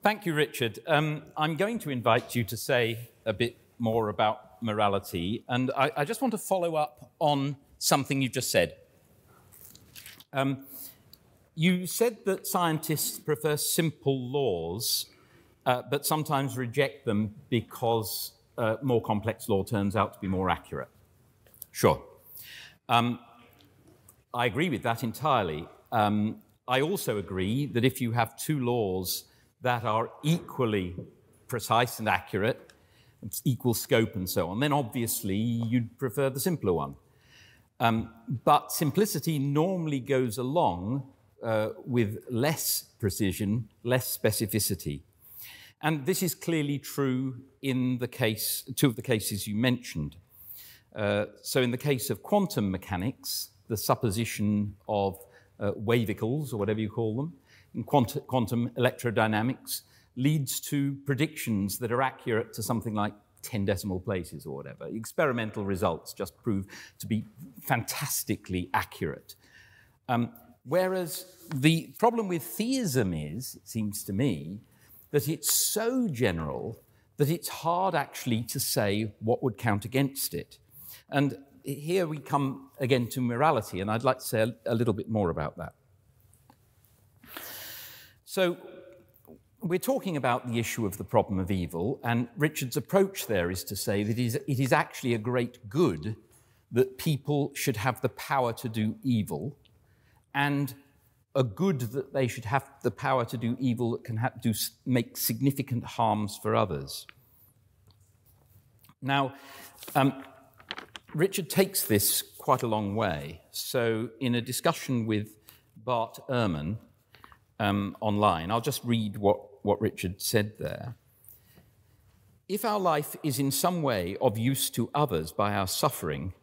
Thank you, Richard. I'm going to invite you to say a bit more about morality, and I just want to follow up on something you just said. You said that scientists prefer simple laws, but sometimes reject them because more complex law turns out to be more accurate. Sure. I agree with that entirely. I also agree that if you have two laws that are equally precise and accurate, equal scope and so on, then obviously you'd prefer the simpler one. But simplicity normally goes along with less precision, less specificity. And this is clearly true in the case, two of the cases you mentioned. So in the case of quantum mechanics, the supposition of wavicles, or whatever you call them, in quantum electrodynamics leads to predictions that are accurate to something like 10 decimal places or whatever. Experimental results just prove to be fantastically accurate. Whereas the problem with theism is, it seems to me, that it's so general that it's hard actually to say what would count against it. And here we come again to morality, and I'd like to say a little bit more about that. So we're talking about the issue of the problem of evil, and Richard's approach there is to say that it is actually a great good that people should have the power to do evil, and a good that they should have the power to do evil that can make significant harms for others. Now, Richard takes this quite a long way. So in a discussion with Bart Ehrman online, I'll just read what Richard said there. If our life is in some way of use to others by our suffering,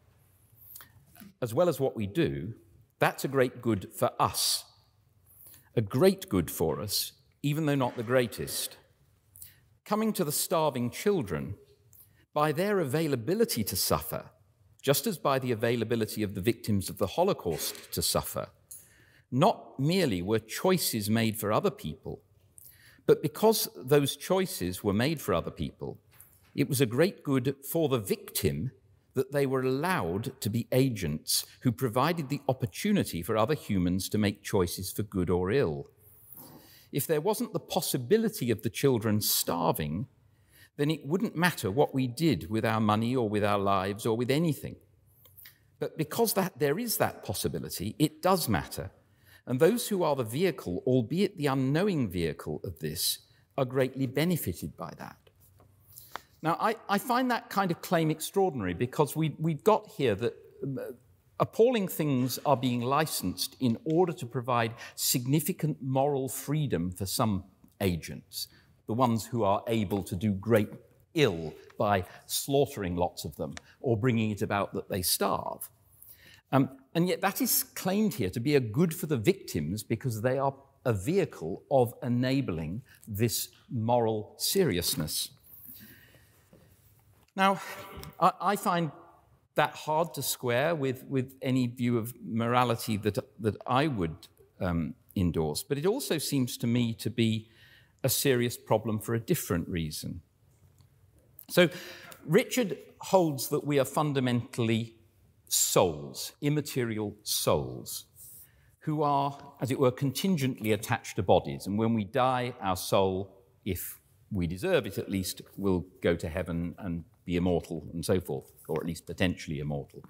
as well as what we do, that's a great good for us. A great good for us, even though not the greatest. Coming to the starving children, by their availability to suffer, just as by the availability of the victims of the Holocaust to suffer, not merely were choices made for other people, but because those choices were made for other people, it was a great good for the victim that they were allowed to be agents who provided the opportunity for other humans to make choices for good or ill. If there wasn't the possibility of the children starving, then it wouldn't matter what we did with our money or with our lives or with anything. But because there is that possibility, it does matter. And those who are the vehicle, albeit the unknowing vehicle of this, are greatly benefited by that. Now, I find that kind of claim extraordinary because we've got here that appalling things are being licensed in order to provide significant moral freedom for some agents, the ones who are able to do great ill by slaughtering lots of them or bringing it about that they starve. And yet that is claimed here to be a good for the victims because they are a vehicle of enabling this moral seriousness. Now, I find that hard to square with any view of morality that I would endorse, but it also seems to me to be a serious problem for a different reason. So Richard holds that we are fundamentally souls, immaterial souls, who are, as it were, contingently attached to bodies. And when we die, our soul, if we deserve it at least, will go to heaven and be immortal and so forth, or at least potentially immortal.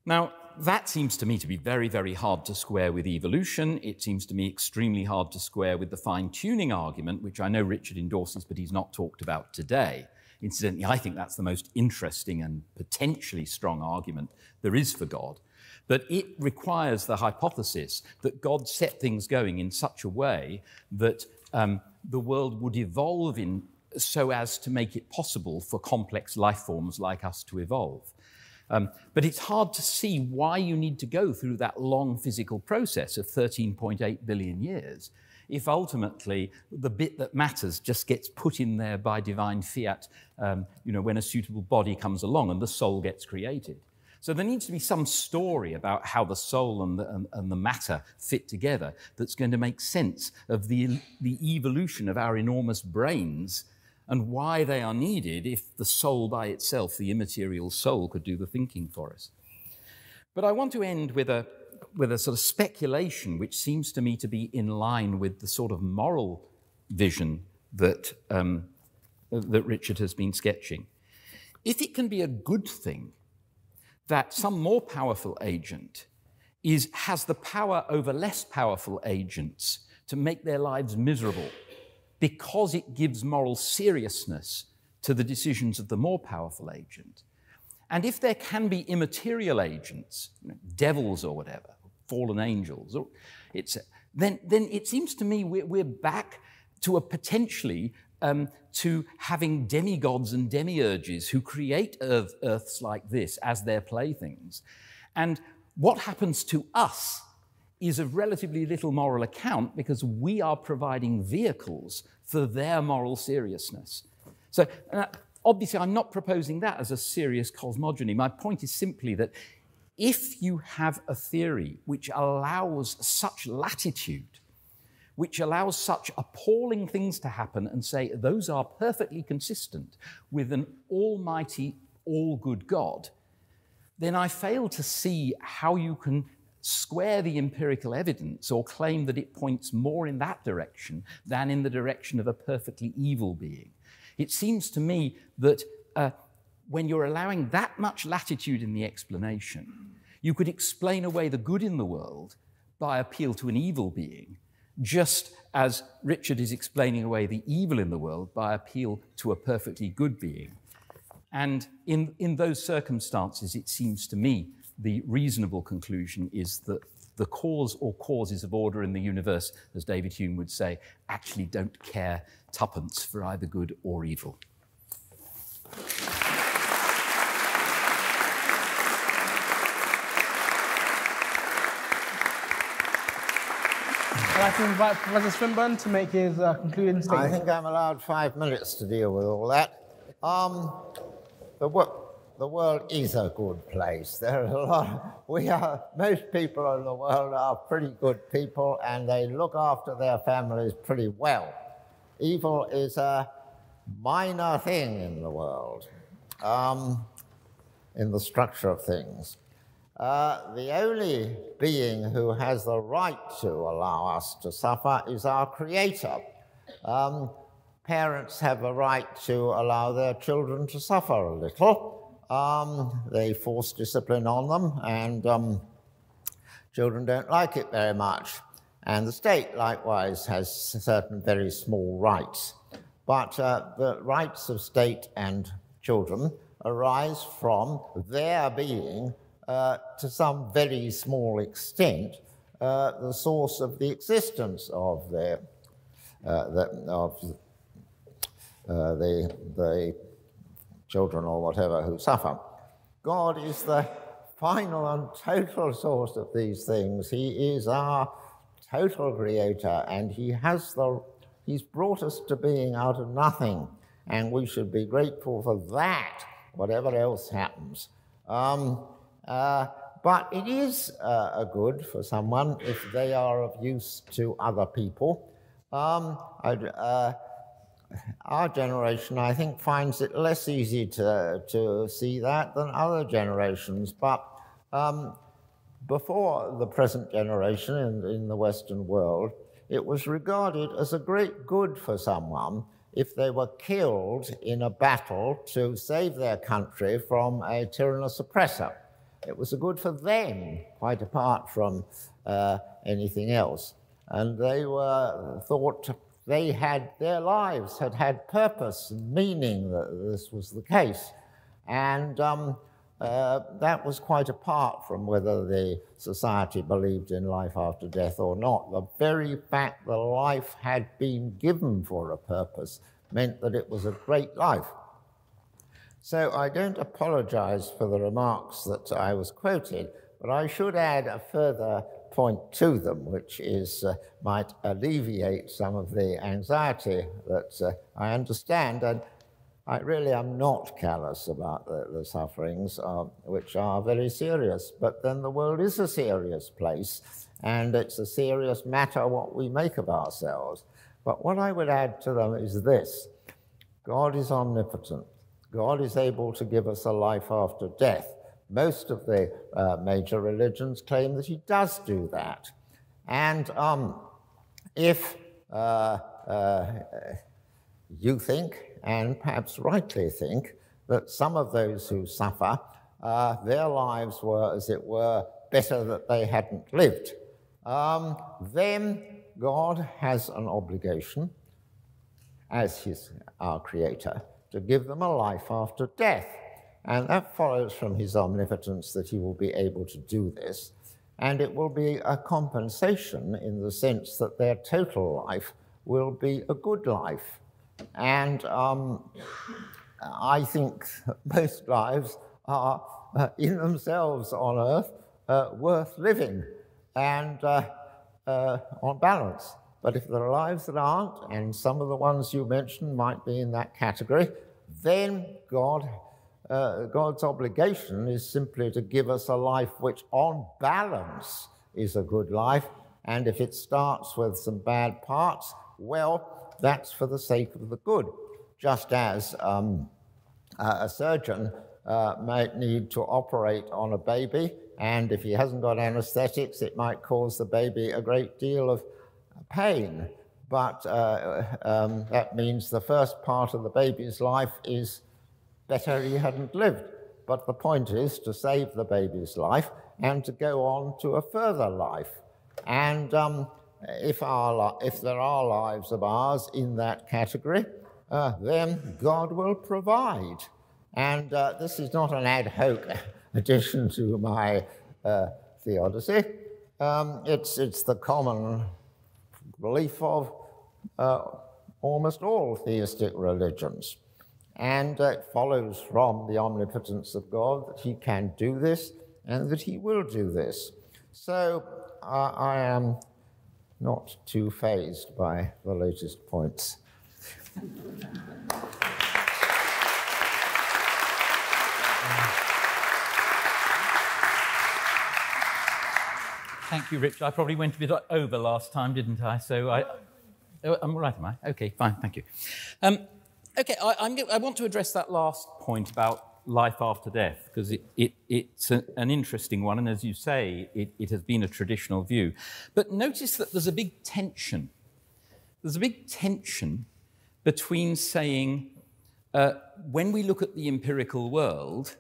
Now, that seems to me to be very, very hard to square with evolution. It seems to me extremely hard to square with the fine-tuning argument, which I know Richard endorses, but he's not talked about today. Incidentally, I think that's the most interesting and potentially strong argument there is for God. But it requires the hypothesis that God set things going in such a way that the world would evolve so as to make it possible for complex life forms like us to evolve. But it's hard to see why you need to go through that long physical process of 13.8 billion years if ultimately the bit that matters just gets put in there by divine fiat, when a suitable body comes along and the soul gets created. So there needs to be some story about how the soul and the matter fit together that's going to make sense of the evolution of our enormous brains and why they are needed if the soul by itself, the immaterial soul, could do the thinking for us. But I want to end with a sort of speculation which seems to me to be in line with the sort of moral vision that Richard has been sketching. If it can be a good thing that some more powerful agent has the power over less powerful agents to make their lives miserable because it gives moral seriousness to the decisions of the more powerful agent, and if there can be immaterial agents, devils or whatever, fallen angels, then it seems to me we're back to a potentially to having demigods and demiurges who create earths like this as their playthings. And what happens to us is of relatively little moral account because we are providing vehicles for their moral seriousness. So obviously I'm not proposing that as a serious cosmogony. My point is simply that if you have a theory which allows such latitude, which allows such appalling things to happen and say those are perfectly consistent with an almighty, all-good God, then I fail to see how you can square the empirical evidence or claim that it points more in that direction than in the direction of a perfectly evil being. It seems to me that when you're allowing that much latitude in the explanation, you could explain away the good in the world by appeal to an evil being, just as Richard is explaining away the evil in the world by appeal to a perfectly good being. And in those circumstances, it seems to me the reasonable conclusion is that the cause or causes of order in the universe, as David Hume would say, actually don't care tuppence for either good or evil. I'd like to invite Professor Swinburne to make his concluding statement. I think I'm allowed 5 minutes to deal with all that. The world is a good place. There are a lot. Most people in the world are pretty good people, and they look after their families pretty well. Evil is a minor thing in the world, in the structure of things. The only being who has the right to allow us to suffer is our Creator. parents have a right to allow their children to suffer a little. They force discipline on them, and children don't like it very much. And the state, likewise, has certain very small rights. But the rights of state and children arise from their being, to some very small extent, the source of the existence of the children or whatever who suffer. God is the final and total source of these things. He is our total creator, and he's brought us to being out of nothing, and we should be grateful for that, whatever else happens. But it is a good for someone if they are of use to other people. Our generation, I think, finds it less easy to see that than other generations. But before the present generation in the Western world, it was regarded as a great good for someone if they were killed in a battle to save their country from a tyrannous oppressor. It was a good for them, quite apart from anything else. And they were thought their lives had purpose and meaning that this was the case. And that was quite apart from whether the society believed in life after death or not. The very fact that life had been given for a purpose meant that it was a great life. So I don't apologize for the remarks that I was quoted, but I should add a further point to them, which is might alleviate some of the anxiety that I understand. And I really am not callous about the sufferings, which are very serious. But then the world is a serious place, and it's a serious matter what we make of ourselves. But what I would add to them is this: God is omnipotent. God is able to give us a life after death. Most of the major religions claim that he does do that. And if you think, and perhaps rightly think, that some of those who suffer, their lives were, as it were, better that they hadn't lived, then God has an obligation, as our Creator, to give them a life after death. And that follows from his omnipotence that he will be able to do this. And it will be a compensation in the sense that their total life will be a good life. And I think most lives are, in themselves on earth, worth living and on balance. But if there are lives that aren't, and some of the ones you mentioned might be in that category, then God's obligation is simply to give us a life which, on balance, is a good life. And if it starts with some bad parts, well, that's for the sake of the good. Just as a surgeon might need to operate on a baby, and if he hasn't got anesthetics, it might cause the baby a great deal of pain. But that means the first part of the baby's life is better he hadn't lived. But the point is to save the baby's life and to go on to a further life. And if there are lives of ours in that category, then God will provide. And this is not an ad hoc addition to my theodicy. It's the common belief of almost all theistic religions. And it follows from the omnipotence of God that he can do this and that he will do this. So I am not too fazed by the latest points. Thank you, Richard. I probably went a bit over last time, didn't I? So I'm all right, am I? Okay, fine, thank you. Okay, I want to address that last point about life after death, because it's an interesting one, and as you say, it has been a traditional view. But notice that there's a big tension. There's a big tension between saying, when we look at the empirical world,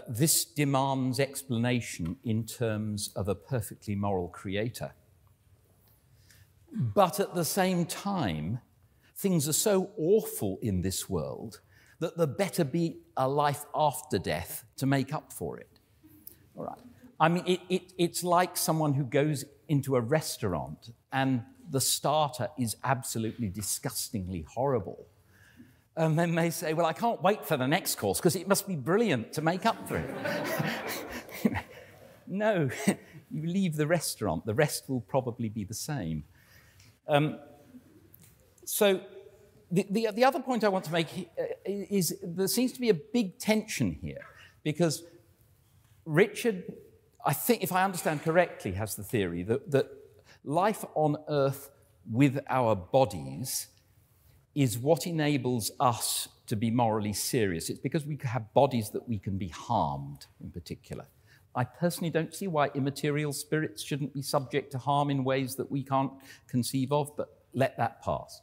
this demands explanation in terms of a perfectly moral creator. But at the same time, things are so awful in this world that there better be a life after death to make up for it. All right. I mean, it's like someone who goes into a restaurant and the starter is absolutely disgustingly horrible. And then they say, well, I can't wait for the next course because it must be brilliant to make up for it. No, you leave the restaurant. The rest will probably be the same. So the other point I want to make is there seems to be a big tension here because Richard, I think, if I understand correctly, has the theory that life on Earth with our bodies is what enables us to be morally serious. It's because we have bodies that we can be harmed, in particular. I personally don't see why immaterial spirits shouldn't be subject to harm in ways that we can't conceive of, but let that pass.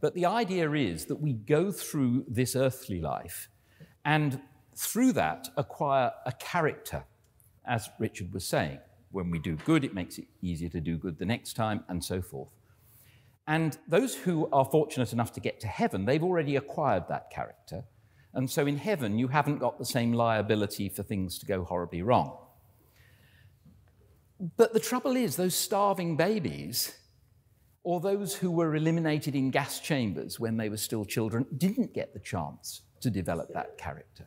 But the idea is that we go through this earthly life and through that acquire a character, as Richard was saying. When we do good, it makes it easier to do good the next time, and so forth. And those who are fortunate enough to get to heaven, they've already acquired that character. And so in heaven, you haven't got the same liability for things to go horribly wrong. But the trouble is, those starving babies, or those who were eliminated in gas chambers when they were still children, didn't get the chance to develop that character.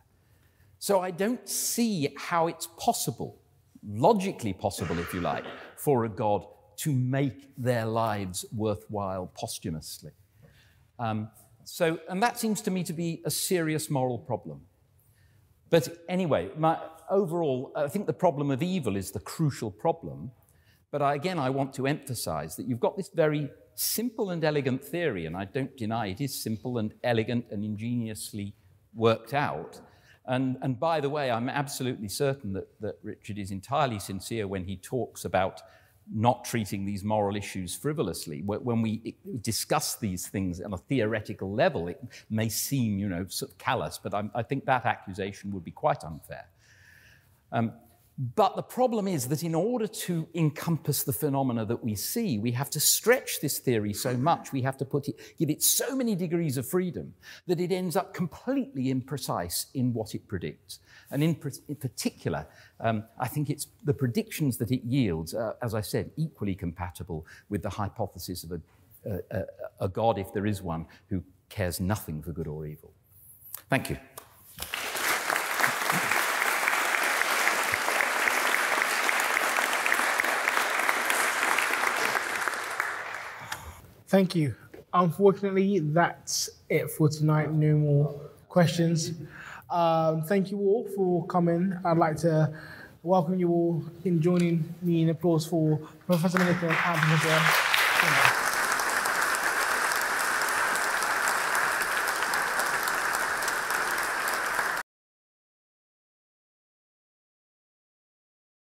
So I don't see how it's possible, logically possible, if you like, for a God to make their lives worthwhile posthumously. And that seems to me to be a serious moral problem. But anyway, overall, I think the problem of evil is the crucial problem. But again, I want to emphasize that you've got this very simple and elegant theory, and I don't deny it is simple and elegant and ingeniously worked out. And by the way, I'm absolutely certain that Richard is entirely sincere when he talks about not treating these moral issues frivolously. When we discuss these things on a theoretical level, it may seem, sort of callous, but I think that accusation would be quite unfair. But the problem is that in order to encompass the phenomena that we see, we have to stretch this theory so much, we have to give it so many degrees of freedom that it ends up completely imprecise in what it predicts. And in particular, I think it's the predictions that it yields, as I said, equally compatible with the hypothesis of a God, if there is one, who cares nothing for good or evil. Thank you. Thank you. Unfortunately, that's it for tonight. No more questions. Thank you all for coming. I'd like to welcome you all in joining me in applause for Professor Millican and Professor Swinburne.